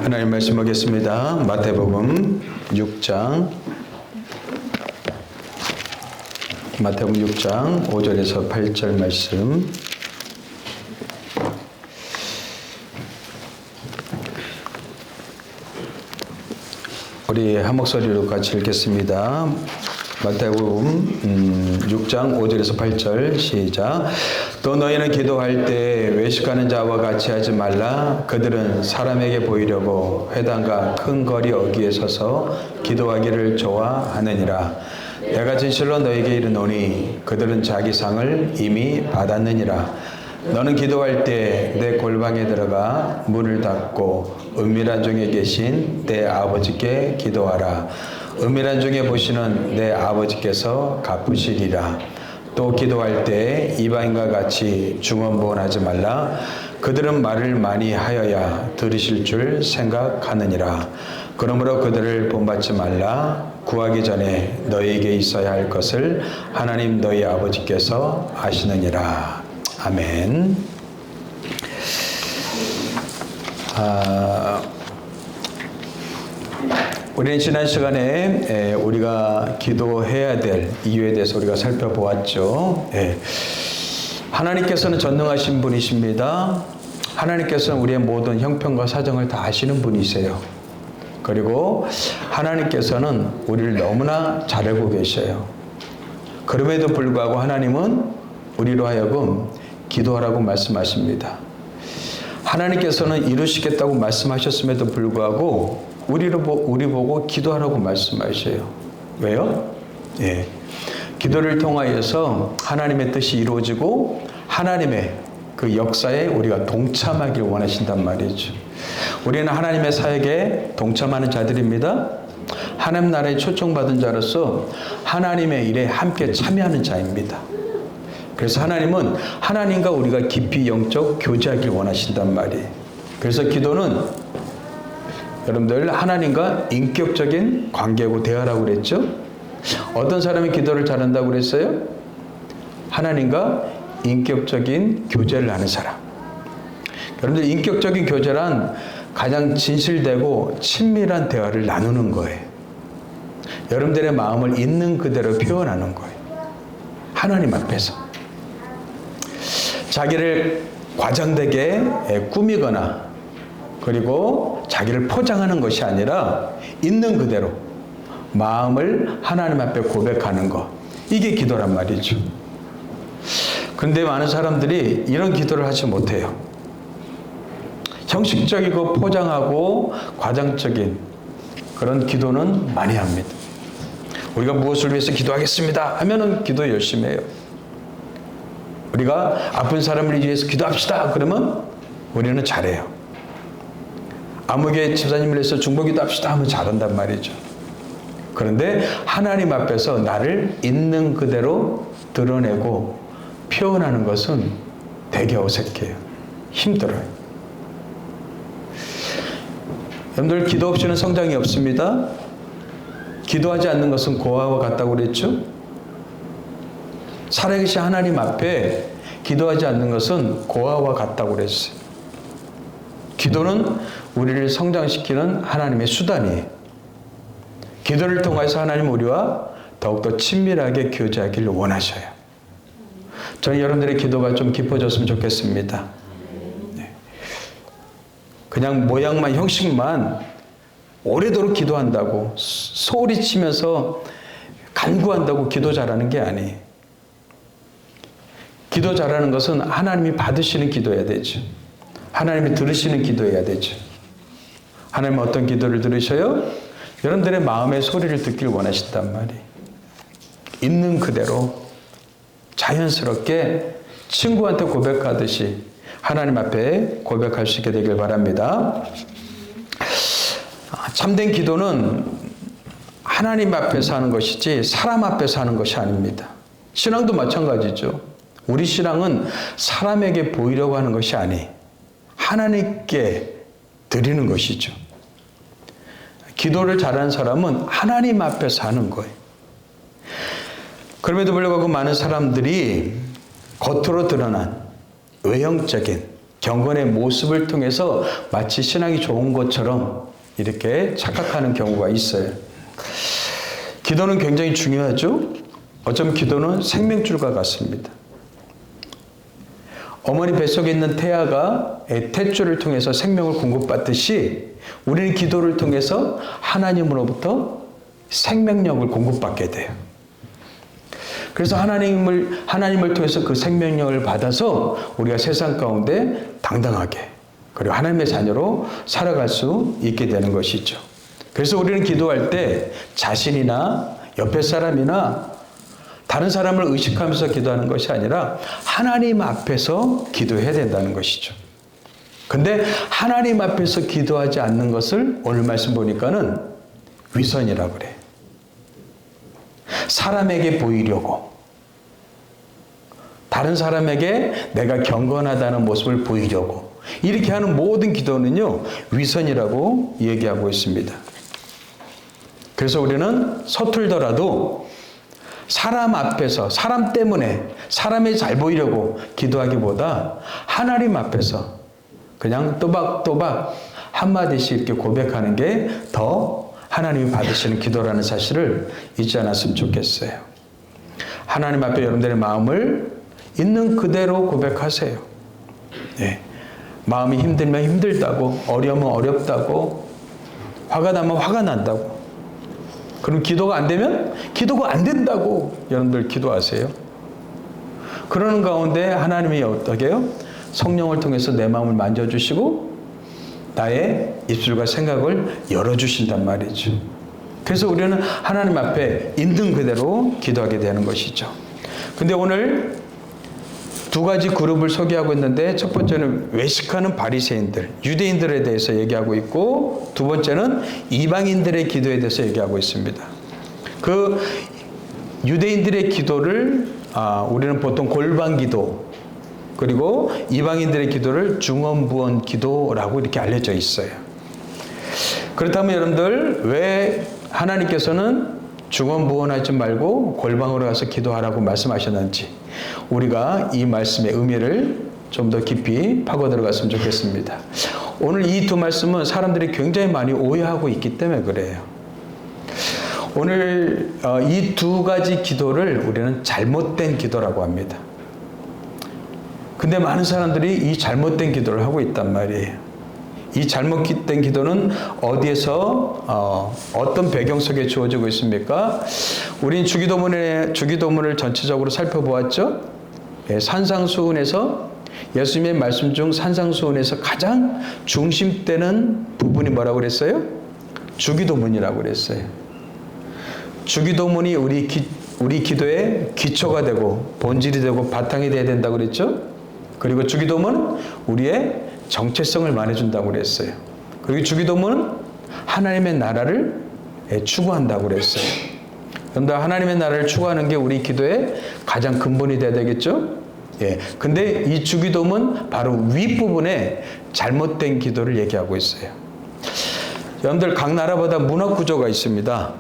하나님 말씀 보겠습니다. 마태복음 6장 5절에서 8절 말씀. 우리 한 목소리로 같이 읽겠습니다. 마태복음 6장 5절에서 8절 시작. 또 너희는 기도할 때 외식하는 자와 같이 하지 말라. 그들은 사람에게 보이려고 회당과 큰 거리 어귀에 서서 기도하기를 좋아하느니라. 내가 진실로 너희에게 이르노니 그들은 자기 상을 이미 받았느니라. 너는 기도할 때 내 골방에 들어가 문을 닫고 은밀한 중에 계신 내 아버지께 기도하라. 은밀한 중에 보시는 내 아버지께서 갚으시리라. 또 기도할 때 이방인과 같이 중언부언하지 말라. 그들은 말을 많이 하여야 들으실 줄 생각하느니라. 그러므로 그들을 본받지 말라. 구하기 전에 너희에게 있어야 할 것을 하나님 너희 아버지께서 아시느니라. 아멘. 우리는 지난 시간에 우리가 기도해야 될 이유에 대해서 우리가 살펴보았죠. 하나님께서는 전능하신 분이십니다. 하나님께서는 우리의 모든 형편과 사정을 다 아시는 분이세요. 그리고 하나님께서는 우리를 너무나 잘 알고 계셔요. 그럼에도 불구하고 하나님은 우리로 하여금 기도하라고 말씀하십니다. 하나님께서는 이루시겠다고 말씀하셨음에도 불구하고 우리 보고 기도하라고 말씀하셔요. 왜요? 기도를 통하여서 하나님의 뜻이 이루어지고 하나님의 그 역사에 우리가 동참하길 원하신단 말이죠. 우리는 하나님의 사역에 동참하는 자들입니다. 하나님 나라에 초청받은 자로서 하나님의 일에 함께 참여하는 자입니다. 그래서 하나님은 하나님과 우리가 깊이 영적 교제하길 원하신단 말이에요. 그래서 기도는 여러분들 하나님과 인격적인 관계하고 대화라고 그랬죠? 어떤 사람이 기도를 잘한다고 그랬어요? 하나님과 인격적인 교제를 하는 사람. 여러분들 인격적인 교제란 가장 진실되고 친밀한 대화를 나누는 거예요. 여러분들의 마음을 있는 그대로 표현하는 거예요. 하나님 앞에서. 자기를 과장되게 꾸미거나 그리고 자기를 포장하는 것이 아니라 있는 그대로 마음을 하나님 앞에 고백하는 것. 이게 기도란 말이죠. 그런데 많은 사람들이 이런 기도를 하지 못해요. 형식적이고 포장하고 과장적인 그런 기도는 많이 합니다. 우리가 무엇을 위해서 기도하겠습니다 하면은 기도 열심히 해요. 우리가 아픈 사람을 위해서 기도합시다 그러면 우리는 잘해요. 아무개 집사님을 위해서 중보기도 합시다 하면 잘한단 말이죠. 그런데 하나님 앞에서 나를 있는 그대로 드러내고 표현하는 것은 되게 어색해요. 힘들어요. 여러분들 기도 없이는 성장이 없습니다. 기도하지 않는 것은 고아와 같다고 그랬죠. 살아계신 하나님 앞에 기도하지 않는 것은 고아와 같다고 그랬어요. 기도는 우리를 성장시키는 하나님의 수단이에요. 기도를 통해서 하나님 우리와 더욱더 친밀하게 교제하기를 원하셔요. 저는 여러분들의 기도가 좀 깊어졌으면 좋겠습니다. 그냥 모양만 형식만 오래도록 기도한다고 소리치면서 간구한다고 기도 잘하는 게 아니에요. 기도 잘하는 것은 하나님이 받으시는 기도해야 되죠. 하나님이 들으시는 기도해야 되죠. 하나님은 어떤 기도를 들으셔요? 여러분들의 마음의 소리를 듣길 원하신단 말이에요. 있는 그대로 자연스럽게 친구한테 고백하듯이 하나님 앞에 고백할 수 있게 되길 바랍니다. 참된 기도는 하나님 앞에서 하는 것이지 사람 앞에서 하는 것이 아닙니다. 신앙도 마찬가지죠. 우리 신앙은 사람에게 보이려고 하는 것이 아니에요. 하나님께 드리는 것이죠. 기도를 잘하는 사람은 하나님 앞에서 하는 거예요. 그럼에도 불구하고 많은 사람들이 겉으로 드러난 외형적인 경건의 모습을 통해서 마치 신앙이 좋은 것처럼 이렇게 착각하는 경우가 있어요. 기도는 굉장히 중요하죠. 어쩌면 기도는 생명줄과 같습니다. 어머니 뱃속에 있는 태아가 탯줄을 통해서 생명을 공급받듯이 우리는 기도를 통해서 하나님으로부터 생명력을 공급받게 돼요. 그래서 하나님을 통해서 그 생명력을 받아서 우리가 세상 가운데 당당하게 그리고 하나님의 자녀로 살아갈 수 있게 되는 것이죠. 그래서 우리는 기도할 때 자신이나 옆에 사람이나 다른 사람을 의식하면서 기도하는 것이 아니라 하나님 앞에서 기도해야 된다는 것이죠. 근데 하나님 앞에서 기도하지 않는 것을 오늘 말씀 보니까는 위선이라고 그래. 사람에게 보이려고. 다른 사람에게 내가 경건하다는 모습을 보이려고. 이렇게 하는 모든 기도는요, 위선이라고 얘기하고 있습니다. 그래서 우리는 서툴더라도 사람 앞에서, 사람 때문에, 사람이 잘 보이려고 기도하기보다 하나님 앞에서 그냥 또박또박 한마디씩 이렇게 고백하는 게 더 하나님이 받으시는 기도라는 사실을 잊지 않았으면 좋겠어요. 하나님 앞에 여러분들의 마음을 있는 그대로 고백하세요. 네. 마음이 힘들면 힘들다고, 어려우면 어렵다고, 화가 나면 화가 난다고. 그럼 기도가 안 되면 기도가 안 된다고 여러분들 기도하세요. 그러는 가운데 하나님이 어떻게 해요? 성령을 통해서 내 마음을 만져주시고 나의 입술과 생각을 열어주신단 말이죠. 그래서 우리는 하나님 앞에 있는 그대로 기도하게 되는 것이죠. 근데 오늘 두 가지 그룹을 소개하고 있는데 첫 번째는 외식하는 바리새인들, 유대인들에 대해서 얘기하고 있고 두 번째는 이방인들의 기도에 대해서 얘기하고 있습니다. 그 유대인들의 기도를 우리는 보통 골방 기도 그리고 이방인들의 기도를 중언부언 기도라고 이렇게 알려져 있어요. 그렇다면 여러분들 왜 하나님께서는 중언부언하지 말고 골방으로 가서 기도하라고 말씀하셨는지 우리가 이 말씀의 의미를 좀 더 깊이 파고 들어갔으면 좋겠습니다. 오늘 이 두 말씀은 사람들이 굉장히 많이 오해하고 있기 때문에 그래요. 오늘 이 두 가지 기도를 우리는 잘못된 기도라고 합니다. 근데 많은 사람들이 이 잘못된 기도를 하고 있단 말이에요. 이 잘못된 기도는 어디에서 어떤 배경 속에 주어지고 있습니까? 우린 주기도문을 전체적으로 살펴보았죠. 산상수훈에서 예수님의 말씀 중 산상수훈에서 가장 중심되는 부분이 뭐라고 그랬어요? 주기도문이라고 그랬어요. 주기도문이 우리 기도의 기초가 되고 본질이 되고 바탕이 되어야 된다고 그랬죠. 그리고 주기도문은 우리의 정체성을 말해준다고 그랬어요. 그리고 주기도문은 하나님의 나라를 추구한다고 그랬어요. 그런데 하나님의 나라를 추구하는 게 우리 기도의 가장 근본이 돼야 되겠죠? 예. 근데 이 주기도문 바로 윗부분에 잘못된 기도를 얘기하고 있어요. 여러분들 각 나라마다 문화 구조가 있습니다.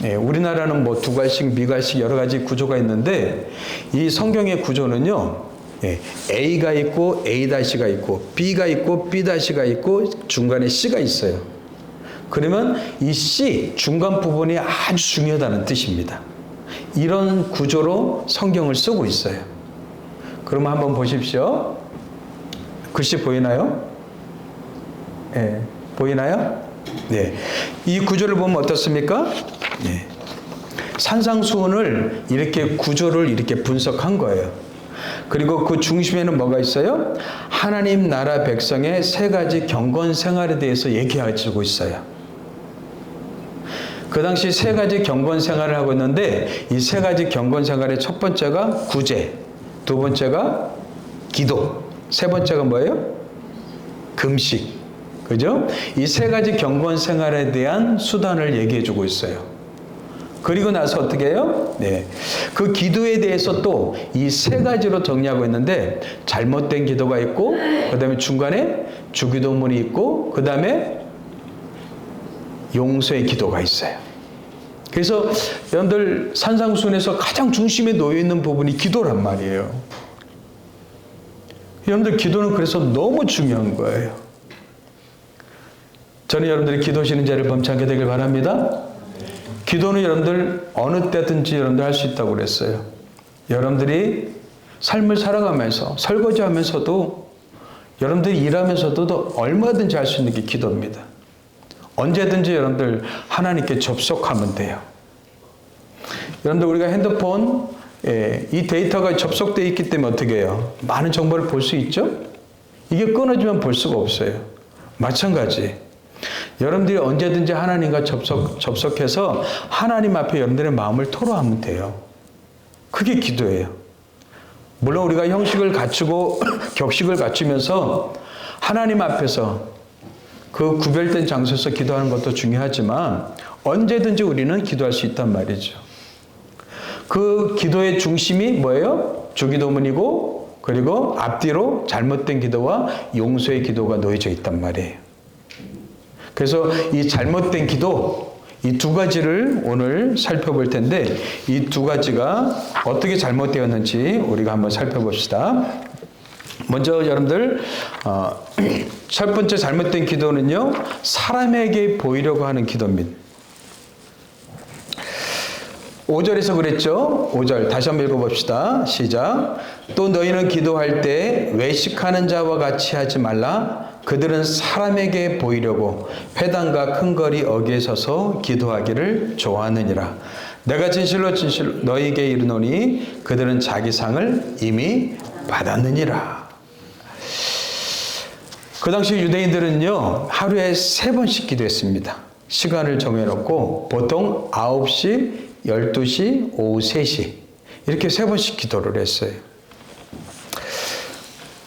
예, 우리나라는 뭐 두갈식, 미갈식 여러 가지 구조가 있는데 이 성경의 구조는요. 예, A가 있고 A-가 있고 B가 있고 B-가 있고 중간에 C가 있어요. 그러면 이 C 중간 부분이 아주 중요하다는 뜻입니다. 이런 구조로 성경을 쓰고 있어요. 그러면 한번 보십시오. 글씨 보이나요? 예, 보이나요? 네. 이 구조를 보면 어떻습니까? 네. 산상수훈을 이렇게 구조를 이렇게 분석한 거예요. 그리고 그 중심에는 뭐가 있어요? 하나님 나라 백성의 세 가지 경건 생활에 대해서 얘기하고 있어요. 그 당시 세 가지 경건 생활을 하고 있는데 이 세 가지 경건 생활의 첫 번째가 구제, 두 번째가 기도, 세 번째가 뭐예요? 금식. 그죠? 이 세 가지 경건 생활에 대한 수단을 얘기해 주고 있어요. 그리고 나서 어떻게 해요? 네. 그 기도에 대해서 또 이 세 가지로 정리하고 있는데 잘못된 기도가 있고 그 다음에 중간에 주기도문이 있고 그 다음에 용서의 기도가 있어요. 그래서 여러분들 산상수훈에서 가장 중심에 놓여 있는 부분이 기도란 말이에요. 여러분들 기도는 그래서 너무 중요한 거예요. 저는 여러분들이 기도하시는 자를 범창게 되길 바랍니다. 기도는 여러분들 어느 때든지 여러분들 할 수 있다고 그랬어요. 여러분들이 삶을 살아가면서 설거지하면서도 여러분들이 일하면서도 얼마든지 할 수 있는 게 기도입니다. 언제든지 여러분들 하나님께 접속하면 돼요. 여러분들 우리가 핸드폰 이 데이터가 접속되어 있기 때문에 어떻게 해요? 많은 정보를 볼 수 있죠? 이게 끊어지면 볼 수가 없어요. 마찬가지. 여러분들이 언제든지 하나님과 접속해서 하나님 앞에 여러분들의 마음을 토로하면 돼요. 그게 기도예요. 물론 우리가 형식을 갖추고 격식을 갖추면서 하나님 앞에서 그 구별된 장소에서 기도하는 것도 중요하지만 언제든지 우리는 기도할 수 있단 말이죠. 그 기도의 중심이 뭐예요? 주기도문이고 그리고 앞뒤로 잘못된 기도와 용서의 기도가 놓여져 있단 말이에요. 그래서 이 잘못된 기도, 이 두 가지를 오늘 살펴볼 텐데 이 두 가지가 어떻게 잘못되었는지 우리가 한번 살펴봅시다. 먼저 여러분들 첫 번째 잘못된 기도는요. 사람에게 보이려고 하는 기도입니다. 5절에서 그랬죠. 5절 다시 한번 읽어봅시다. 시작. 또 너희는 기도할 때 외식하는 자와 같이 하지 말라. 그들은 사람에게 보이려고 회당과 큰 거리 어귀에 서서 기도하기를 좋아하느니라. 내가 진실로 너희에게 이르노니 그들은 자기 상을 이미 받았느니라. 그 당시 유대인들은요. 하루에 3번씩 기도했습니다. 시간을 정해놓고 보통 9시, 12시, 오후 3시 이렇게 3번씩 기도를 했어요.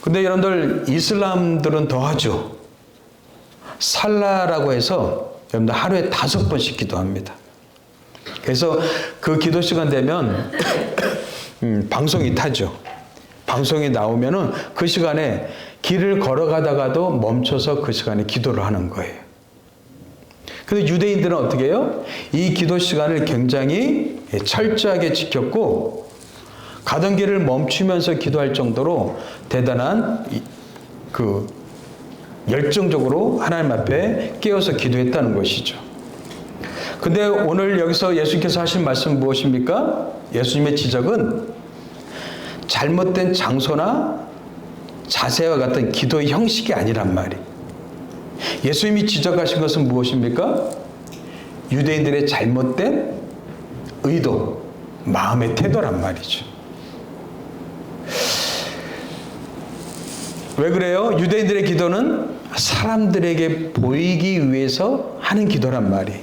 근데 여러분들 이슬람들은 더 하죠. 살라라고 해서 여러분들 하루에 5번씩 기도합니다. 그래서 그 기도 시간 되면 방송이 타죠. 방송이 나오면은 그 시간에 길을 걸어가다가도 멈춰서 그 시간에 기도를 하는 거예요. 근데 유대인들은 어떻게 해요? 이 기도 시간을 굉장히 철저하게 지켰고 가던 길을 멈추면서 기도할 정도로 대단한 열정적으로 하나님 앞에 깨어서 기도했다는 것이죠. 근데 오늘 여기서 예수님께서 하신 말씀은 무엇입니까? 예수님의 지적은 잘못된 장소나 자세와 같은 기도의 형식이 아니란 말이에요. 예수님이 지적하신 것은 무엇입니까? 유대인들의 잘못된 의도, 마음의 태도란 말이죠. 왜 그래요? 유대인들의 기도는 사람들에게 보이기 위해서 하는 기도란 말이에요.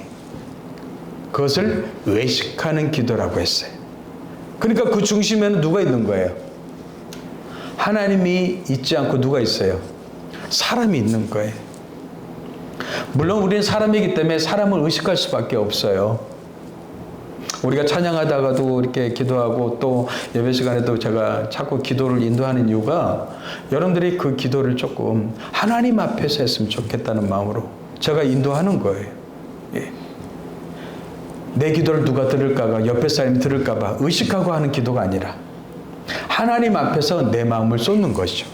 그것을 외식하는 기도라고 했어요. 그러니까 그 중심에는 누가 있는 거예요? 하나님이 있지 않고 누가 있어요? 사람이 있는 거예요. 물론 우리는 사람이기 때문에 사람을 의식할 수밖에 없어요. 우리가 찬양하다가도 이렇게 기도하고 또 예배 시간에도 제가 자꾸 기도를 인도하는 이유가 여러분들이 그 기도를 조금 하나님 앞에서 했으면 좋겠다는 마음으로 제가 인도하는 거예요. 예. 내 기도를 누가 들을까봐, 옆에 사람이 들을까봐 의식하고 하는 기도가 아니라 하나님 앞에서 내 마음을 쏟는 것이죠.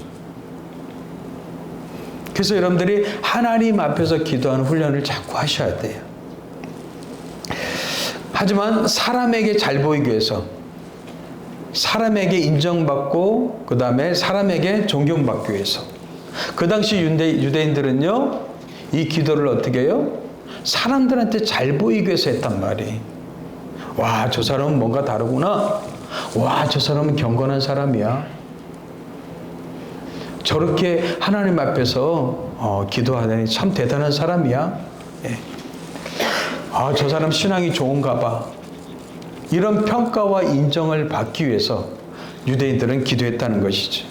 그래서 여러분들이 하나님 앞에서 기도하는 훈련을 자꾸 하셔야 돼요. 하지만 사람에게 잘 보이기 위해서 사람에게 인정받고 그 다음에 사람에게 존경받기 위해서 그 당시 유대인들은요 이 기도를 어떻게 해요? 사람들한테 잘 보이기 위해서 했단 말이에요. 와, 저 사람은 뭔가 다르구나. 와, 저 사람은 경건한 사람이야. 저렇게 하나님 앞에서 기도하다니 참 대단한 사람이야. 예. 아, 저 사람 신앙이 좋은가 봐. 이런 평가와 인정을 받기 위해서 유대인들은 기도했다는 것이죠.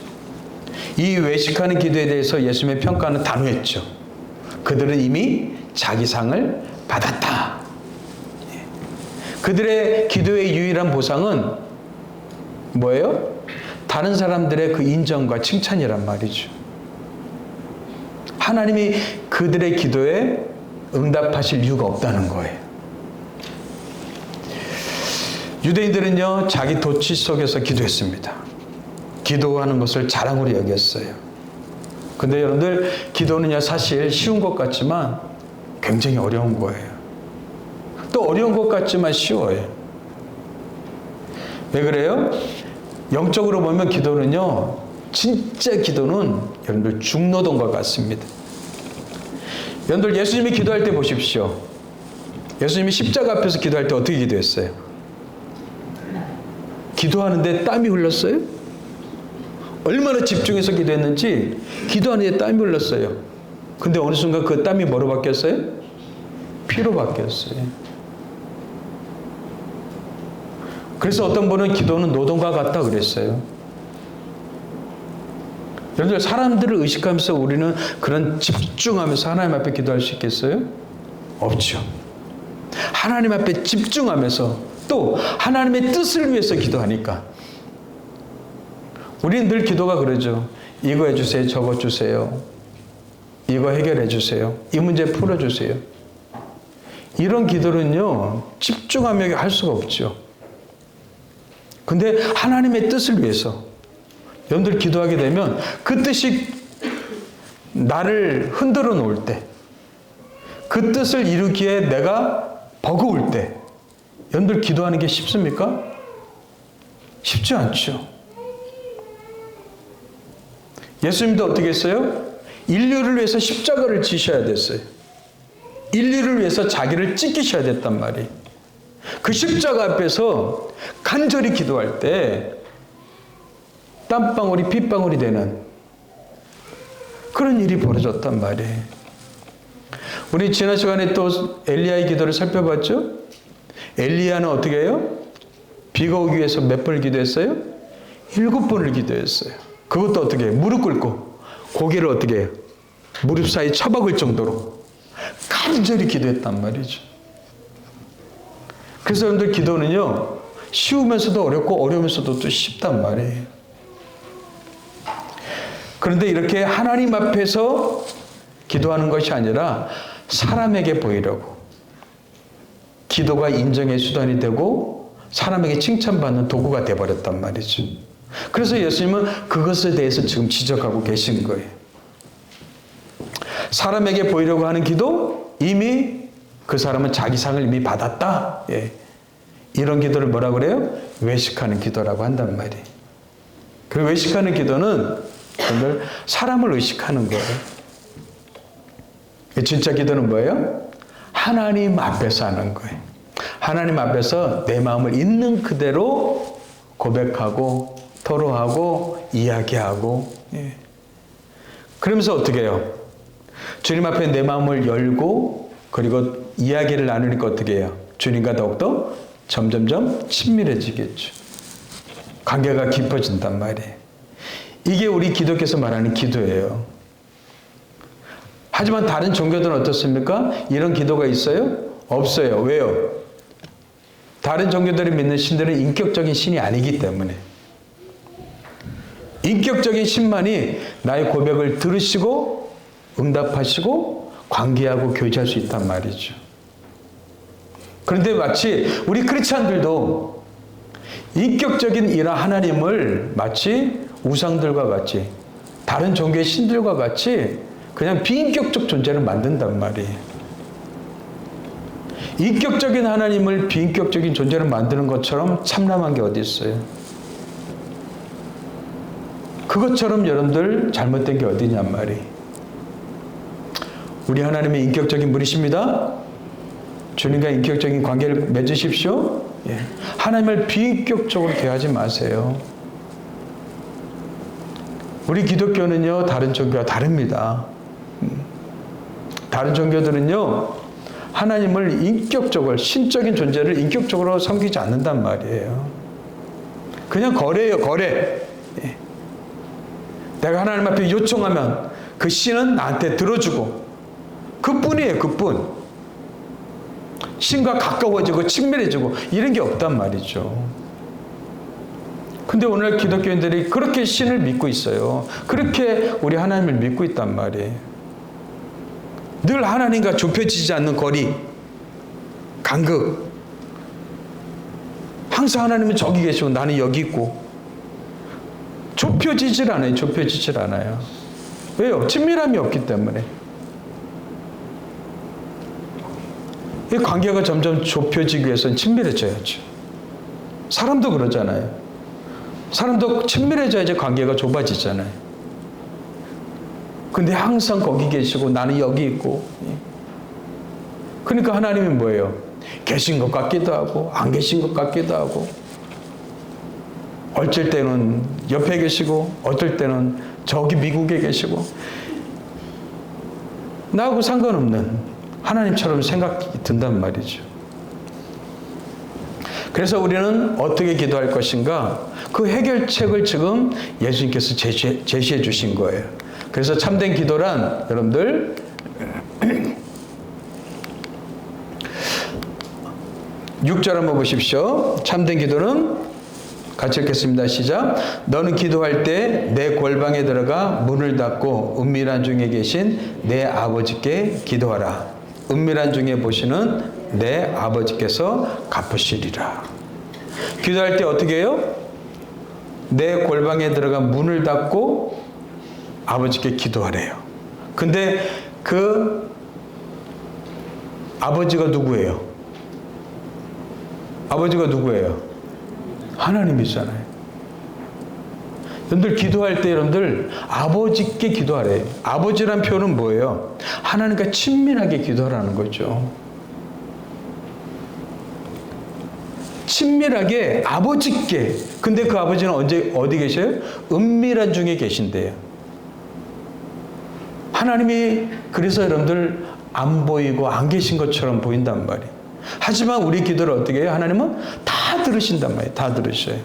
이 외식하는 기도에 대해서 예수님의 평가는 단호했죠. 그들은 이미 자기 상을 받았다. 그들의 기도의 유일한 보상은 뭐예요? 다른 사람들의 그 인정과 칭찬이란 말이죠. 하나님이 그들의 기도에 응답하실 이유가 없다는 거예요. 유대인들은요, 자기 도취 속에서 기도했습니다. 기도하는 것을 자랑으로 여겼어요. 근데 여러분들 기도는요 사실 쉬운 것 같지만 굉장히 어려운 거예요. 또 어려운 것 같지만 쉬워요. 왜 그래요? 영적으로 보면 기도는요 진짜 기도는 여러분들 중노동과 같습니다. 여러분들 예수님이 기도할 때 보십시오. 예수님이 십자가 앞에서 기도할 때 어떻게 기도했어요? 기도하는데 땀이 흘렀어요? 얼마나 집중해서 기도했는지 기도하는데 땀이 흘렀어요. 근데 어느 순간 그 땀이 뭐로 바뀌었어요? 피로 바뀌었어요. 그래서 어떤 분은 기도는 노동과 같다 그랬어요. 여러분들 사람들을 의식하면서 우리는 그런 집중하면서 하나님 앞에 기도할 수 있겠어요? 없죠. 하나님 앞에 집중하면서 또 하나님의 뜻을 위해서 기도하니까 우리는 늘 기도가 그러죠. 이거 해주세요. 저거 주세요. 이거 해결해 주세요. 이 문제 풀어주세요. 이런 기도는요 집중하며 할 수가 없죠. 근데 하나님의 뜻을 위해서 여러분들 기도하게 되면 그 뜻이 나를 흔들어 놓을 때, 그 뜻을 이루기에 내가 버거울 때 여러분들 기도하는 게 쉽습니까? 쉽지 않죠. 예수님도 어떻게 했어요? 인류를 위해서 십자가를 지셔야 됐어요. 인류를 위해서 자기를 찢기셔야 됐단 말이에요. 그 십자가 앞에서 간절히 기도할 때 땀방울이 핏방울이 되는 그런 일이 벌어졌단 말이에요. 우리 지난 시간에 또 엘리야의 기도를 살펴봤죠? 엘리야는 어떻게 해요? 비가 오기 위해서 몇 번을 기도했어요? 7번을 기도했어요. 그것도 어떻게 해요? 무릎 꿇고 고개를 어떻게 해요? 무릎 사이 처박을 정도로 간절히 기도했단 말이죠. 그래서 여러분들 기도는요 쉬우면서도 어렵고 어려우면서도 또 쉽단 말이에요. 그런데 이렇게 하나님 앞에서 기도하는 것이 아니라 사람에게 보이려고 기도가 인정의 수단이 되고 사람에게 칭찬받는 도구가 되어버렸단 말이죠. 그래서 예수님은 그것에 대해서 지금 지적하고 계신 거예요. 사람에게 보이려고 하는 기도 이미 그 사람은 자기 상을 이미 받았다. 예. 이런 기도를 뭐라 그래요? 외식하는 기도라고 한단 말이에요. 그 외식하는 기도는 사람을 의식하는 거예요. 진짜 기도는 뭐예요? 하나님 앞에서 하는 거예요. 하나님 앞에서 내 마음을 있는 그대로 고백하고 토로하고 이야기하고 예. 그러면서 어떻게 해요? 주님 앞에 내 마음을 열고 그리고 이야기를 나누니까 어떻게 해요? 주님과 더욱더 점점점 친밀해지겠죠. 관계가 깊어진단 말이에요. 이게 우리 기독교에서 말하는 기도예요. 하지만 다른 종교들은 어떻습니까? 이런 기도가 있어요? 없어요. 왜요? 다른 종교들이 믿는 신들은 인격적인 신이 아니기 때문에 인격적인 신만이 나의 고백을 들으시고 응답하시고 관계하고 교제할 수 있단 말이죠. 그런데 마치 우리 크리스찬들도 인격적인 이런 하나님을 마치 우상들과 같이 다른 종교의 신들과 같이 그냥 비인격적 존재를 만든단 말이에요. 인격적인 하나님을 비인격적인 존재를 만드는 것처럼 참람한 게 어디 있어요? 그것처럼 여러분들 잘못된 게 어디냔 말이에요. 우리 하나님의 인격적인 분이십니다. 주님과 인격적인 관계를 맺으십시오. 예. 하나님을 비인격적으로 대하지 마세요. 우리 기독교는요 다른 종교와 다릅니다. 다른 종교들은요 하나님을 인격적으로 신적인 존재를 인격적으로 섬기지 않는단 말이에요. 그냥 거래예요. 거래. 예. 내가 하나님 앞에 요청하면 그 신은 나한테 들어주고 그뿐이에요. 그뿐. 신과 가까워지고 친밀해지고 이런 게 없단 말이죠. 근데 오늘 기독교인들이 그렇게 신을 믿고 있어요. 그렇게 우리 하나님을 믿고 있단 말이에요. 늘 하나님과 좁혀지지 않는 거리, 간극. 항상 하나님은 저기 계시고 나는 여기 있고 좁혀지질 않아요. 좁혀지질 않아요. 왜요? 친밀함이 없기 때문에. 이 관계가 점점 좁혀지기 위해서는 친밀해져야죠. 사람도 그러잖아요. 사람도 친밀해져야지 관계가 좁아지잖아요. 근데 항상 거기 계시고 나는 여기 있고. 그러니까 하나님이 뭐예요? 계신 것 같기도 하고 안 계신 것 같기도 하고, 어쩔 때는 옆에 계시고 어떨 때는 저기 미국에 계시고, 나하고 상관없는 하나님처럼 생각이 든단 말이죠. 그래서 우리는 어떻게 기도할 것인가? 그 해결책을 지금 예수님께서 제시해 주신 거예요. 그래서 참된 기도란, 여러분들 6절 한번 보십시오. 참된 기도는, 같이 읽겠습니다. 시작. 너는 기도할 때 내 골방에 들어가 문을 닫고 은밀한 중에 계신 내 아버지께 기도하라. 은밀한 중에 보시는 내 아버지께서 갚으시리라. 기도할 때 어떻게 해요? 내 골방에 들어가 문을 닫고 아버지께 기도하래요. 근데 그 아버지가 누구예요? 아버지가 누구예요? 하나님이잖아요. 여러분들 기도할 때 여러분들 아버지께 기도하래요. 아버지란 표현은 뭐예요? 하나님과 친밀하게 기도하라는 거죠. 친밀하게 아버지께. 근데 그 아버지는 어디 계셔요? 은밀한 중에 계신대요. 하나님이 그래서 여러분들 안 보이고 안 계신 것처럼 보인단 말이에요. 하지만 우리 기도를 어떻게 해요? 하나님은 다 들으신단 말이에요. 다 들으셔요.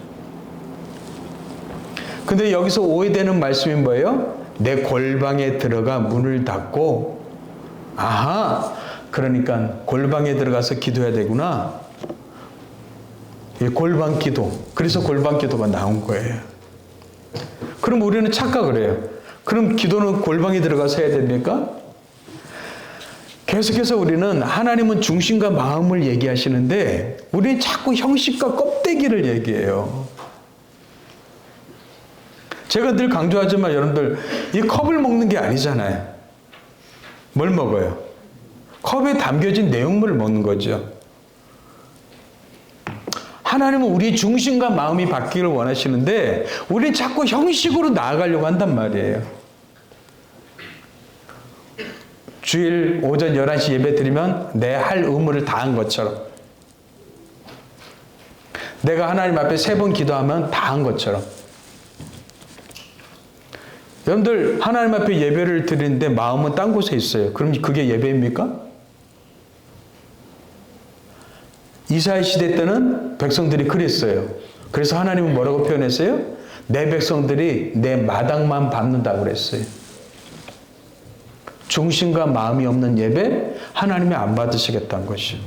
근데 여기서 오해되는 말씀이 뭐예요? 내 골방에 들어가 문을 닫고, 아하, 그러니까 골방에 들어가서 기도해야 되구나. 이 골방 기도. 그래서 골방 기도가 나온 거예요. 그럼 우리는 착각을 해요. 그럼 기도는 골방에 들어가서 해야 됩니까? 계속해서 우리는 하나님은 중심과 마음을 얘기하시는데 우리는 자꾸 형식과 껍데기를 얘기해요. 제가 늘 강조하지만 여러분들, 이 컵을 먹는 게 아니잖아요. 뭘 먹어요? 컵에 담겨진 내용물을 먹는 거죠. 하나님은 우리 중심과 마음이 바뀌기를 원하시는데 우리는 자꾸 형식으로 나아가려고 한단 말이에요. 주일 오전 11시 예배 드리면 내 할 의무를 다한 것처럼, 내가 하나님 앞에 3번 기도하면 다 한 것처럼. 여러분들 하나님 앞에 예배를 드리는데 마음은 딴 곳에 있어요. 그럼 그게 예배입니까? 이사야 시대 때는 백성들이 그랬어요. 그래서 하나님은 뭐라고 표현했어요? 내 백성들이 내 마당만 밟는다고 그랬어요. 중심과 마음이 없는 예배, 하나님이 안 받으시겠다는 것이죠.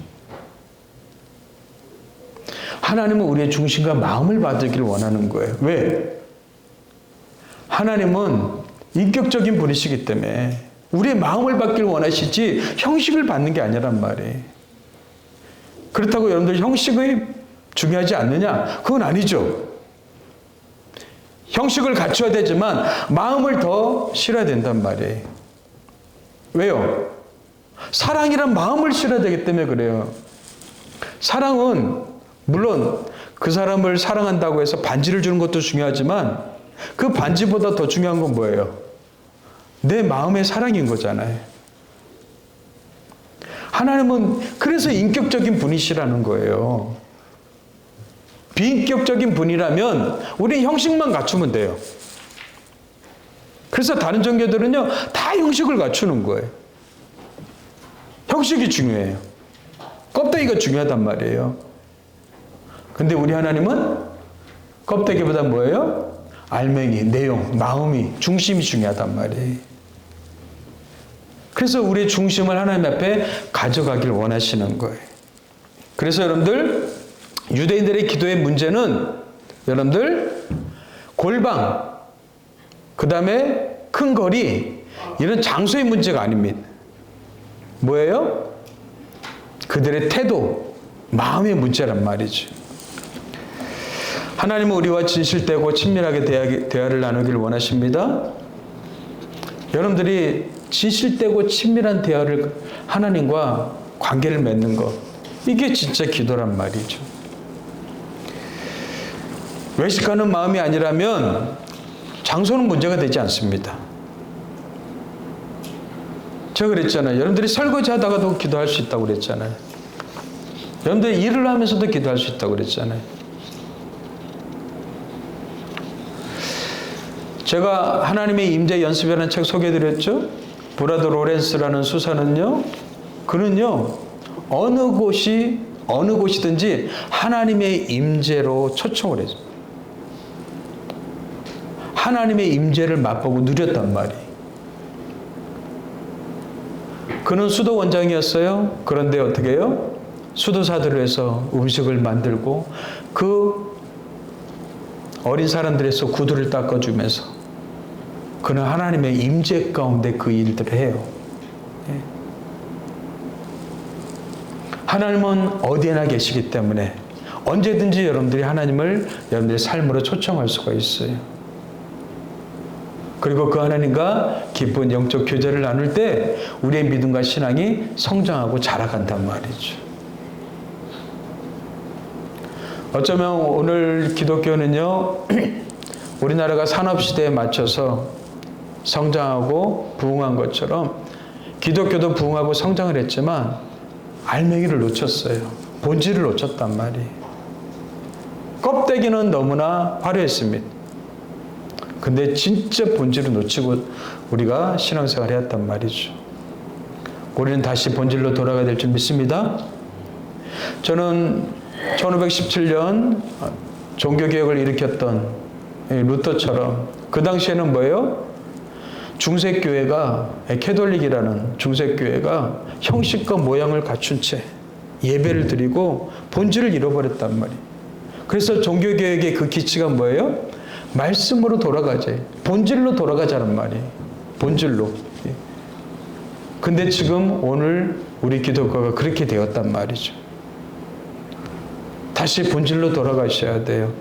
하나님은 우리의 중심과 마음을 받으기를 원하는 거예요. 왜? 하나님은 인격적인 분이시기 때문에 우리의 마음을 받기를 원하시지 형식을 받는 게 아니란 말이에요. 그렇다고 여러분들 형식이 중요하지 않느냐? 그건 아니죠. 형식을 갖춰야 되지만 마음을 더 실어야 된단 말이에요. 왜요? 사랑이란 마음을 실어야 되기 때문에 그래요. 사랑은 물론 그 사람을 사랑한다고 해서 반지를 주는 것도 중요하지만 그 반지보다 더 중요한 건 뭐예요? 내 마음의 사랑인 거잖아요. 하나님은 그래서 인격적인 분이시라는 거예요. 비인격적인 분이라면 우리 형식만 갖추면 돼요. 그래서 다른 종교들은요, 다 형식을 갖추는 거예요. 형식이 중요해요. 껍데기가 중요하단 말이에요. 근데 우리 하나님은 껍데기보다 뭐예요? 알맹이, 내용, 마음이, 중심이 중요하단 말이에요. 그래서 우리의 중심을 하나님 앞에 가져가길 원하시는 거예요. 그래서 여러분들, 유대인들의 기도의 문제는 여러분들 골방, 그 다음에 큰 거리, 이런 장소의 문제가 아닙니다. 뭐예요? 그들의 태도, 마음의 문제란 말이죠. 하나님은 우리와 진실되고 친밀하게 대화를 나누기를 원하십니다. 여러분들이 진실되고 친밀한 대화를 하나님과 관계를 맺는 것, 이게 진짜 기도란 말이죠. 외식하는 마음이 아니라면 장소는 문제가 되지 않습니다. 제가 그랬잖아요. 여러분들이 설거지 하다가도 기도할 수 있다고 그랬잖아요. 여러분들이 일을 하면서도 기도할 수 있다고 그랬잖아요. 제가 하나님의 임재 연습이라는 책 소개해드렸죠. 브라더 로렌스라는 수사는요, 그는요 어느 곳이든지 하나님의 임재로 초청을 했어요. 하나님의 임재를 맛보고 누렸단 말이에요. 그는 수도 원장이었어요. 그런데 어떻게 해요? 수도사들을 해서 음식을 만들고 그 어린 사람들에서 구두를 닦아주면서 그는 하나님의 임재 가운데 그 일들을 해요. 하나님은 어디에나 계시기 때문에 언제든지 여러분들이 하나님을 여러분들의 삶으로 초청할 수가 있어요. 그리고 그 하나님과 깊은 영적 교제를 나눌 때 우리의 믿음과 신앙이 성장하고 자라간단 말이죠. 어쩌면 오늘 기독교는요, 우리나라가 산업시대에 맞춰서 성장하고 부흥한 것처럼 기독교도 부흥하고 성장을 했지만 알맹이를 놓쳤어요. 본질을 놓쳤단 말이에요. 껍데기는 너무나 화려했습니다. 근데 진짜 본질을 놓치고 우리가 신앙생활을 해왔단 말이죠. 우리는 다시 본질로 돌아가야 될 줄 믿습니다. 저는 1517년 종교개혁을 일으켰던 루터처럼 그 당시에는 뭐예요? 중세교회가, 캐톨릭이라는 중세교회가 형식과 모양을 갖춘 채 예배를 드리고 본질을 잃어버렸단 말이에요. 그래서 종교개혁의 그 기치가 뭐예요? 말씀으로 돌아가자. 본질로 돌아가자는 말이에요. 본질로. 근데 지금 오늘 우리 기독교가 그렇게 되었단 말이죠. 다시 본질로 돌아가셔야 돼요.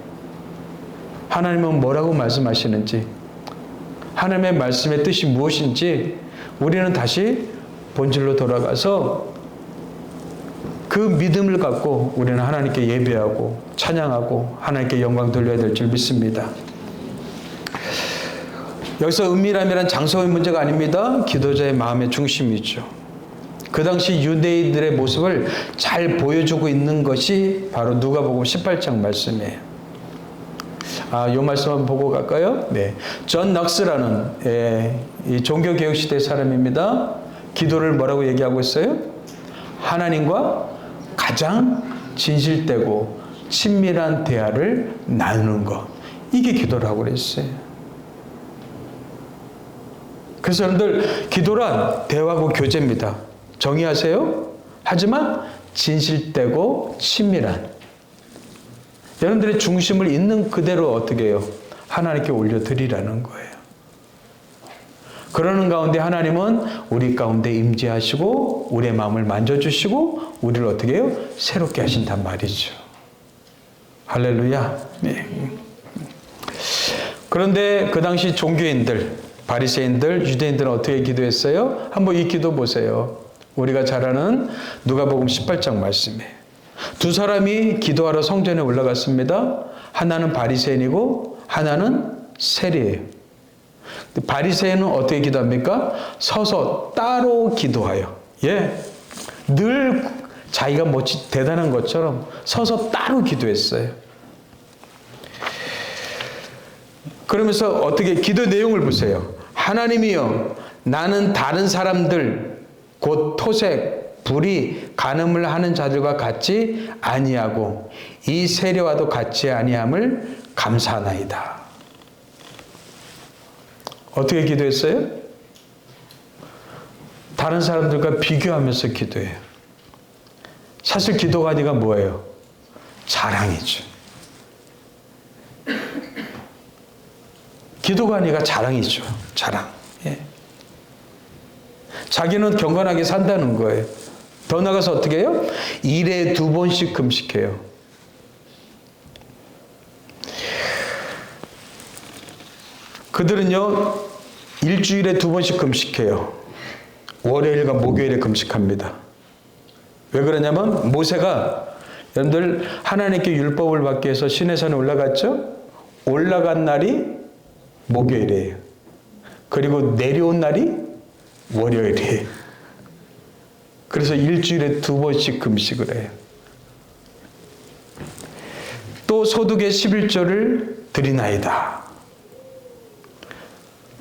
하나님은 뭐라고 말씀하시는지, 하나님의 말씀의 뜻이 무엇인지 우리는 다시 본질로 돌아가서 그 믿음을 갖고 우리는 하나님께 예배하고 찬양하고 하나님께 영광 돌려야 될 줄 믿습니다. 여기서 은밀함이란 장소의 문제가 아닙니다. 기도자의 마음의 중심이죠. 그 당시 유대인들의 모습을 잘 보여주고 있는 것이 바로 누가복음 18장 말씀이에요. 이 말씀 한번 보고 갈까요? 네. 존 넉스라는 이 종교개혁 시대 사람입니다. 기도를 뭐라고 얘기하고 있어요? 하나님과 가장 진실되고 친밀한 대화를 나누는 것. 이게 기도라고 그랬어요. 그래서 여러분들 기도란 대화고 교제입니다. 정의하세요. 하지만 진실되고 친밀한 여러분들의 중심을 있는 그대로 어떻게 해요? 하나님께 올려드리라는 거예요. 그러는 가운데 하나님은 우리 가운데 임재하시고 우리의 마음을 만져주시고 우리를 어떻게 해요? 새롭게 하신단 말이죠. 할렐루야. 네. 그런데 그 당시 종교인들, 바리새인들, 유대인들은 어떻게 기도했어요? 한번 이 기도 보세요. 우리가 잘 아는 누가복음 18장 말씀이에요. 두 사람이 기도하러 성전에 올라갔습니다. 하나는 바리새인이고 하나는 세리예요. 바리새인은 어떻게 기도합니까? 서서 따로 기도하여. 늘 자기가 대단한 것처럼 서서 따로 기도했어요. 그러면서 어떻게 기도 내용을 보세요. 하나님이여, 나는 다른 사람들 곧 토색, 불의, 간음을 하는 자들과 같이 아니하고 이 세례와도 같이 아니함을 감사하나이다. 어떻게 기도했어요? 다른 사람들과 비교하면서 기도해요. 사실 기도가 아니라 뭐예요? 자랑이죠. 기도가 아니라 자랑이죠. 자랑. 자기는 경건하게 산다는 거예요. 더 나가서 어떻게 해요? 일에 2번씩 금식해요. 그들은요, 일주일에 2번씩 금식해요. 월요일과 목요일에 금식합니다. 왜 그러냐면 모세가 여러분들 하나님께 율법을 받기 위해서 시내산에 올라갔죠? 올라간 날이 목요일이에요. 그리고 내려온 날이 월요일이에요. 그래서 일주일에 2번씩 금식을 해요. 또 소득의 11조를 드리나이다.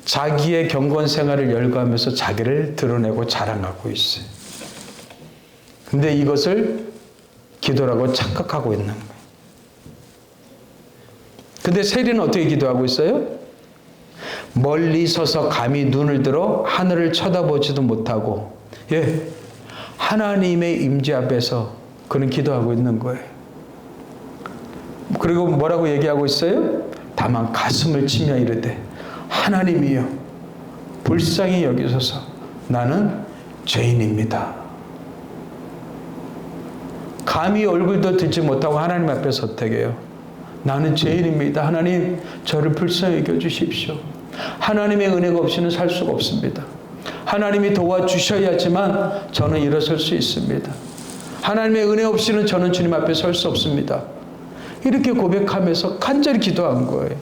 자기의 경건 생활을 열거하면서 자기를 드러내고 자랑하고 있어요. 근데 이것을 기도라고 착각하고 있는 거예요. 근데 세리는 어떻게 기도하고 있어요? 멀리 서서 감히 눈을 들어 하늘을 쳐다보지도 못하고, 하나님의 임재 앞에서 그는 기도하고 있는 거예요. 그리고 뭐라고 얘기하고 있어요? 다만 가슴을 치며 이르되 하나님이여 불쌍히 여기소서 나는 죄인입니다. 감히 얼굴도 들지 못하고 하나님 앞에서 어떻게 해요? 나는 죄인입니다. 하나님 저를 불쌍히 여겨주십시오. 하나님의 은혜가 없이는 살 수가 없습니다. 하나님이 도와주셔야지만 저는 일어설 수 있습니다. 하나님의 은혜 없이는 저는 주님 앞에 설 수 없습니다. 이렇게 고백하면서 간절히 기도한 거예요.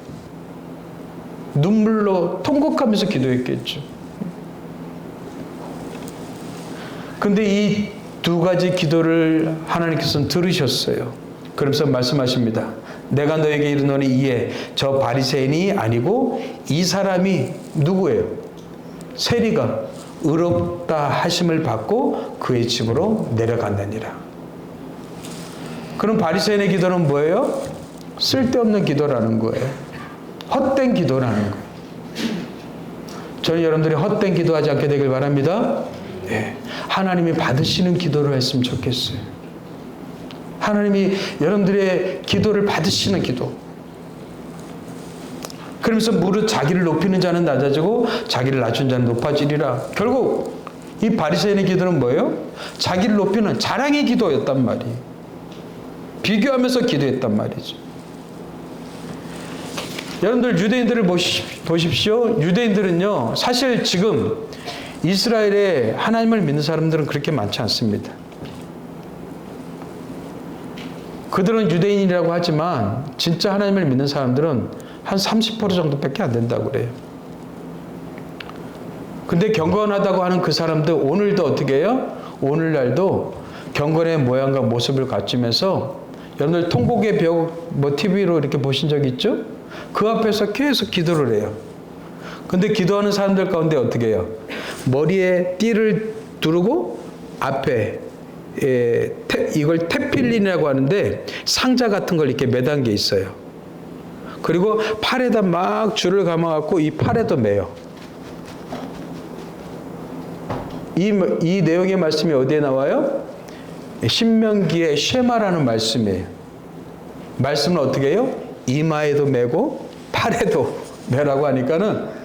눈물로 통곡하면서 기도했겠죠. 근데 이 2가지 기도를 하나님께서는 들으셨어요. 그러면서 말씀하십니다. 내가 너에게 이르노니 이에 저 바리새인이 아니고 이 사람이 누구예요? 세리가 의롭다 하심을 받고 그의 집으로 내려간다니라. 그럼 바리새인의 기도는 뭐예요? 쓸데없는 기도라는 거예요. 헛된 기도라는 거예요. 저는 여러분들이 헛된 기도하지 않게 되길 바랍니다. 하나님이 받으시는 기도를 했으면 좋겠어요. 하나님이 여러분들의 기도를 받으시는 기도. 그러면서 무릇 자기를 높이는 자는 낮아지고 자기를 낮춘 자는 높아지리라. 결국 이 바리새인의 기도는 뭐예요? 자기를 높이는 자랑의 기도였단 말이에요. 비교하면서 기도했단 말이죠. 여러분들 유대인들을 보십시오. 유대인들은요, 사실 지금 이스라엘에 하나님을 믿는 사람들은 그렇게 많지 않습니다. 그들은 유대인이라고 하지만 진짜 하나님을 믿는 사람들은 한 30% 정도밖에 안 된다고 그래요. 근데 경건하다고 하는 그 사람들 오늘도 어떻게 해요? 오늘날도 경건의 모양과 모습을 갖추면서 여러분들 통곡의 벽 TV로 이렇게 보신 적 있죠? 그 앞에서 계속 기도를 해요. 근데 기도하는 사람들 가운데 어떻게 해요? 머리에 띠를 두르고 앞에 이걸 테필린이라고 하는데 상자 같은 걸 이렇게 매단 게 있어요. 그리고 팔에다 막 줄을 감아갖고 이 팔에도 매요. 이 내용의 말씀이 어디에 나와요? 신명기의 쉐마라는 말씀이에요. 말씀은 어떻게 해요? 이마에도 매고 팔에도 매라고 하니까는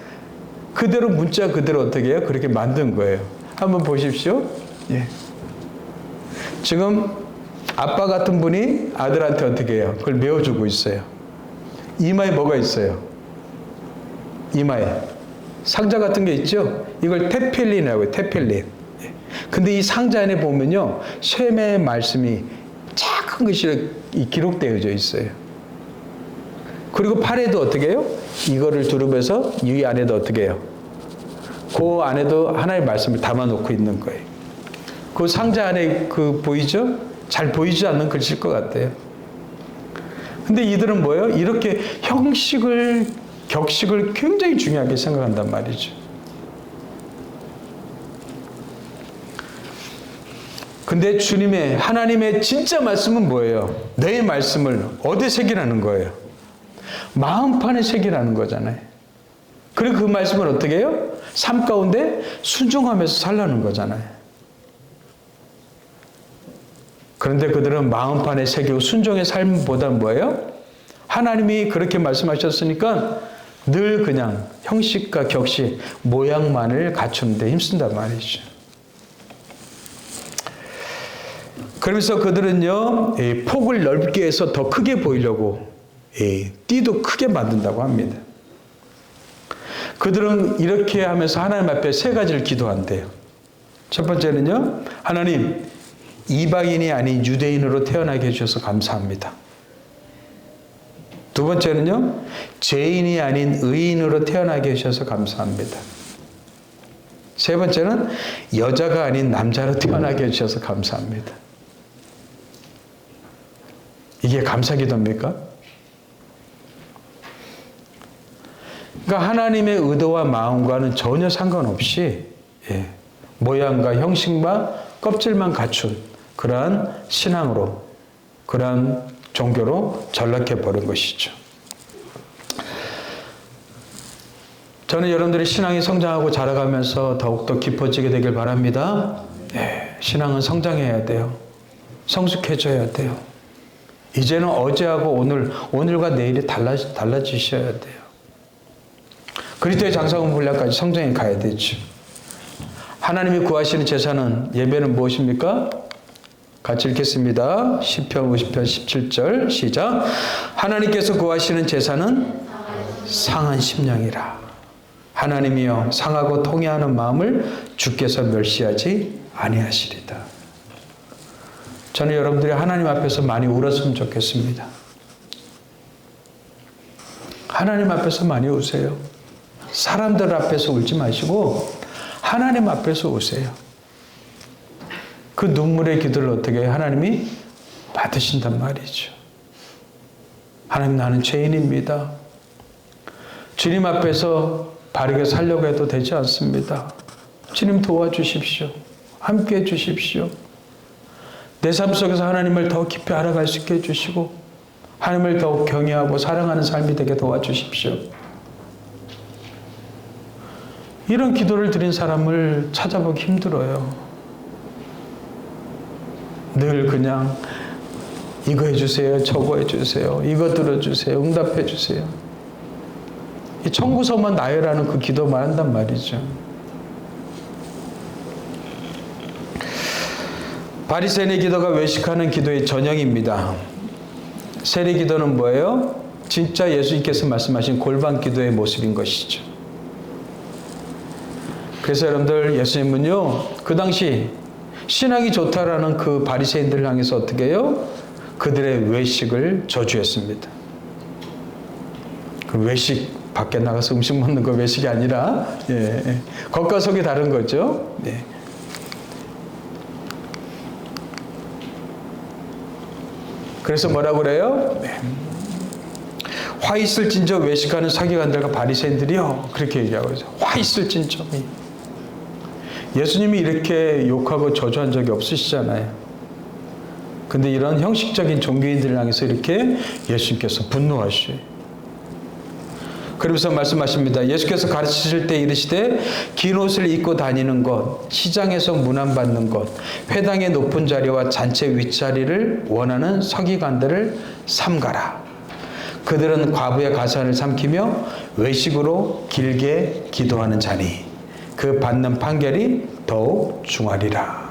그대로 문자 그대로 어떻게 해요? 그렇게 만든 거예요. 한번 보십시오. 지금 아빠 같은 분이 아들한테 어떻게 해요? 그걸 메워주고 있어요. 이마에 뭐가 있어요? 이마에 상자 같은 게 있죠? 이걸 테필린이라고 해요. 테필린. 근데 이 상자 안에 보면요, 셈의 말씀이 작은 글씨로 기록되어져 있어요. 그리고 팔에도 어떻게 해요? 이거를 두르면서 이 안에도 어떻게 해요? 그 안에도 하나의 말씀을 담아놓고 있는 거예요. 그 상자 안에 그 보이죠? 잘 보이지 않는 글씨일 것 같아요. 근데 이들은 뭐예요? 이렇게 형식을, 격식을 굉장히 중요하게 생각한단 말이죠. 근데 하나님의 진짜 말씀은 뭐예요? 내 말씀을 어디에 새기라는 거예요? 마음판에 새기라는 거잖아요. 그리고 그 말씀을 어떻게 해요? 삶 가운데 순종하면서 살라는 거잖아요. 그런데 그들은 마음판에 새기고 순종의 삶보다 뭐예요? 하나님이 그렇게 말씀하셨으니까 늘 그냥 형식과 격식, 모양만을 갖추는 데 힘쓴단 말이죠. 그러면서 그들은요, 폭을 넓게 해서 더 크게 보이려고 띠도 크게 만든다고 합니다. 그들은 이렇게 하면서 하나님 앞에 세 가지를 기도한대요. 첫 번째는요, 하나님, 이방인이 아닌 유대인으로 태어나게 해주셔서 감사합니다. 두 번째는요, 죄인이 아닌 의인으로 태어나게 해주셔서 감사합니다. 세 번째는 여자가 아닌 남자로 태어나게 해주셔서 감사합니다. 이게 감사기도입니까? 그러니까 하나님의 의도와 마음과는 전혀 상관없이 모양과 형식과 껍질만 갖춘 그러한 신앙으로, 그러한 종교로 전락해버린 것이죠. 저는 여러분들이 신앙이 성장하고 자라가면서 더욱더 깊어지게 되길 바랍니다. 신앙은 성장해야 돼요. 성숙해져야 돼요. 이제는 어제하고 오늘과 내일이 달라지셔야 돼요. 그리스도의 장사군 분량까지 성장해 가야 되죠. 하나님이 구하시는 제사는, 예배는 무엇입니까? 같이 읽겠습니다. 시편 50편 17절 시작. 하나님께서 구하시는 제사는 상한 심령이라. 하나님이여 상하고 통회하는 마음을 주께서 멸시하지 아니하시리다. 저는 여러분들이 하나님 앞에서 많이 울었으면 좋겠습니다. 하나님 앞에서 많이 우세요. 사람들 앞에서 울지 마시고 하나님 앞에서 우세요. 그 눈물의 기도를 어떻게 하나님이 받으신단 말이죠. 하나님, 나는 죄인입니다. 주님 앞에서 바르게 살려고 해도 되지 않습니다. 주님 도와주십시오. 함께 해주십시오. 내 삶 속에서 하나님을 더 깊이 알아갈 수 있게 해주시고 하나님을 더욱 경외하고 사랑하는 삶이 되게 도와주십시오. 이런 기도를 드린 사람을 찾아보기 힘들어요. 늘 그냥 이거 해주세요, 저거 해주세요, 이거 들어주세요, 응답해주세요. 이 청구서만 나열하는 그 기도만 한단 말이죠. 바리새인의 기도가 외식하는 기도의 전형입니다. 세례 기도는 뭐예요? 진짜 예수님께서 말씀하신 골방 기도의 모습인 것이죠. 그래서 여러분들, 예수님은요, 그 당시 신앙이 좋다라는 그 바리새인들을 향해서 어떻게 해요? 그들의 외식을 저주했습니다. 그 외식, 밖에 나가서 음식 먹는 거 외식이 아니라, 겉과 속이 다른 거죠. 그래서 뭐라고 그래요? 화 있을진저 외식하는 서기관들과 바리새인들이요, 그렇게 얘기하고 있어요. 화 있을진저. 예수님이 이렇게 욕하고 저주한 적이 없으시잖아요. 근데 이런 형식적인 종교인들을 향해서 이렇게 예수님께서 분노하셔요. 그러면서 말씀하십니다. 예수께서 가르치실 때 이르시되 긴 옷을 입고 다니는 것, 시장에서 문안받는 것, 회당의 높은 자리와 잔치 윗자리를 원하는 서기관들을 삼가라. 그들은 과부의 가산을 삼키며 외식으로 길게 기도하는 자니 그 받는 판결이 더욱 중하리라.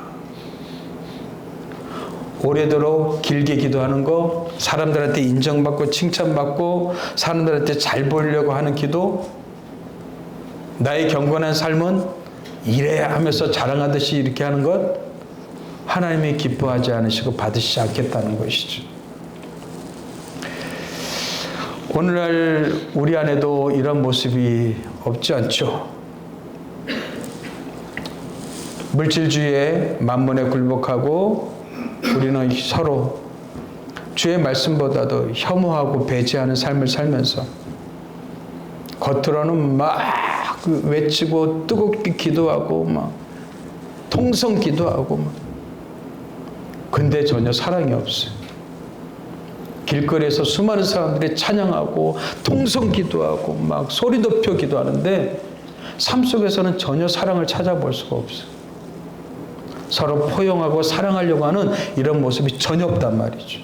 오래도록 길게 기도하는 거, 사람들한테 인정받고 칭찬받고 사람들한테 잘 보이려고 하는 기도, 나의 경건한 삶은 이래야 하면서 자랑하듯이 이렇게 하는 것, 하나님이 기뻐하지 않으시고 받으시지 않겠다는 것이죠. 오늘날 우리 안에도 이런 모습이 없지 않죠. 물질주의에 만문에 굴복하고 우리는 서로 주의 말씀보다도 혐오하고 배제하는 삶을 살면서 겉으로는 막 외치고 뜨겁게 기도하고 막 통성 기도하고 막, 근데 전혀 사랑이 없어요. 길거리에서 수많은 사람들이 찬양하고 통성 기도하고 막 소리 높여 기도하는데 삶 속에서는 전혀 사랑을 찾아볼 수가 없어요. 서로 포용하고 사랑하려고 하는 이런 모습이 전혀 없단 말이죠.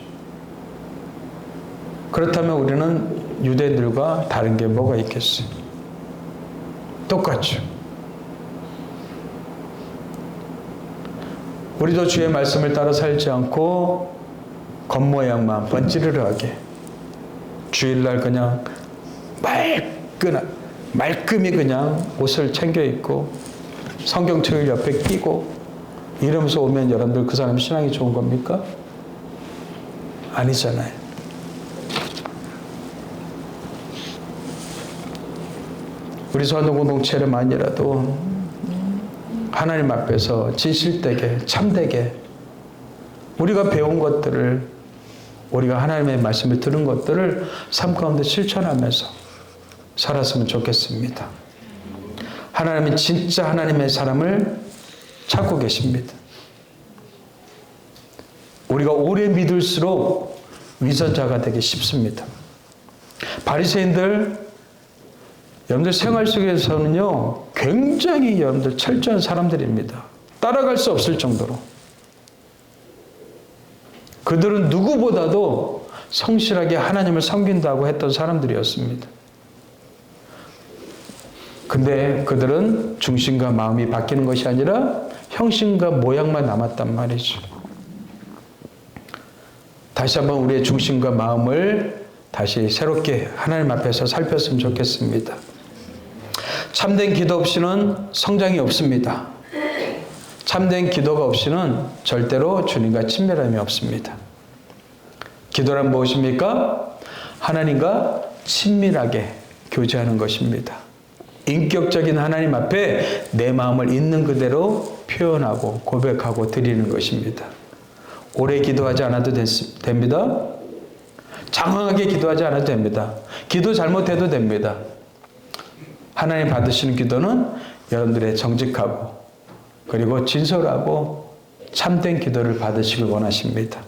그렇다면 우리는 유대인들과 다른 게 뭐가 있겠어요? 똑같죠. 우리도 주의 말씀을 따라 살지 않고 겉모양만 번지르르하게 주일날 그냥 말끈한 말끔히 그냥 옷을 챙겨 입고 성경책을 옆에 끼고 이러면서 오면 여러분들 그 사람 신앙이 좋은 겁니까? 아니잖아요. 우리 선도 공동체만이라도 하나님 앞에서 진실되게 참되게 우리가 배운 것들을 우리가 하나님의 말씀을 들은 것들을 삶 가운데 실천하면서 살았으면 좋겠습니다. 하나님은 진짜 하나님의 사람을 찾고 계십니다. 우리가 오래 믿을수록 위선자가 되기 쉽습니다. 바리새인들 여러분들 생활 속에서는요 굉장히 여러분들 철저한 사람들입니다. 따라갈 수 없을 정도로 그들은 누구보다도 성실하게 하나님을 섬긴다고 했던 사람들이었습니다. 근데 그들은 중심과 마음이 바뀌는 것이 아니라 형식과 모양만 남았단 말이죠. 다시 한번 우리의 중심과 마음을 다시 새롭게 하나님 앞에서 살폈으면 좋겠습니다. 참된 기도 없이는 성장이 없습니다. 참된 기도가 없이는 절대로 주님과 친밀함이 없습니다. 기도란 무엇입니까? 하나님과 친밀하게 교제하는 것입니다. 인격적인 하나님 앞에 내 마음을 있는 그대로 표현하고 고백하고 드리는 것입니다. 오래 기도하지 않아도 됩니다. 장황하게 기도하지 않아도 됩니다. 기도 잘못해도 됩니다. 하나님 받으시는 기도는 여러분들의 정직하고 그리고 진솔하고 참된 기도를 받으시길 원하십니다.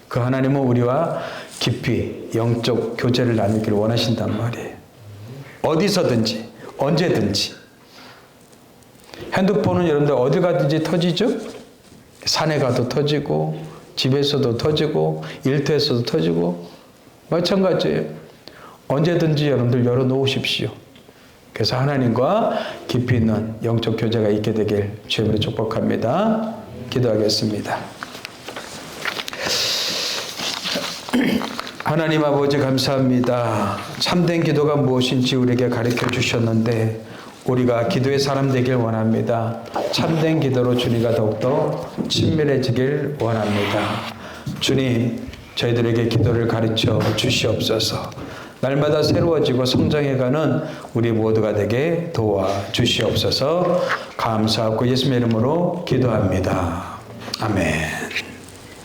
그 하나님은 우리와 깊이 영적 교제를 나누기를 원하신단 말이에요. 어디서든지 언제든지. 핸드폰은 여러분들 어디 가든지 터지죠? 산에 가도 터지고 집에서도 터지고 일터에서도 터지고 마찬가지예요. 언제든지 여러분들 열어놓으십시오. 그래서 하나님과 깊이 있는 영적 교제가 있게 되길 주님으로 축복합니다. 기도하겠습니다. 하나님 아버지 감사합니다. 참된 기도가 무엇인지 우리에게 가르쳐 주셨는데 우리가 기도의 사람 되길 원합니다. 참된 기도로 주님과 더욱더 친밀해지길 원합니다. 주님, 저희들에게 기도를 가르쳐 주시옵소서. 날마다 새로워지고 성장해가는 우리 모두가 되게 도와주시옵소서. 감사하고 예수님의 이름으로 기도합니다. 아멘.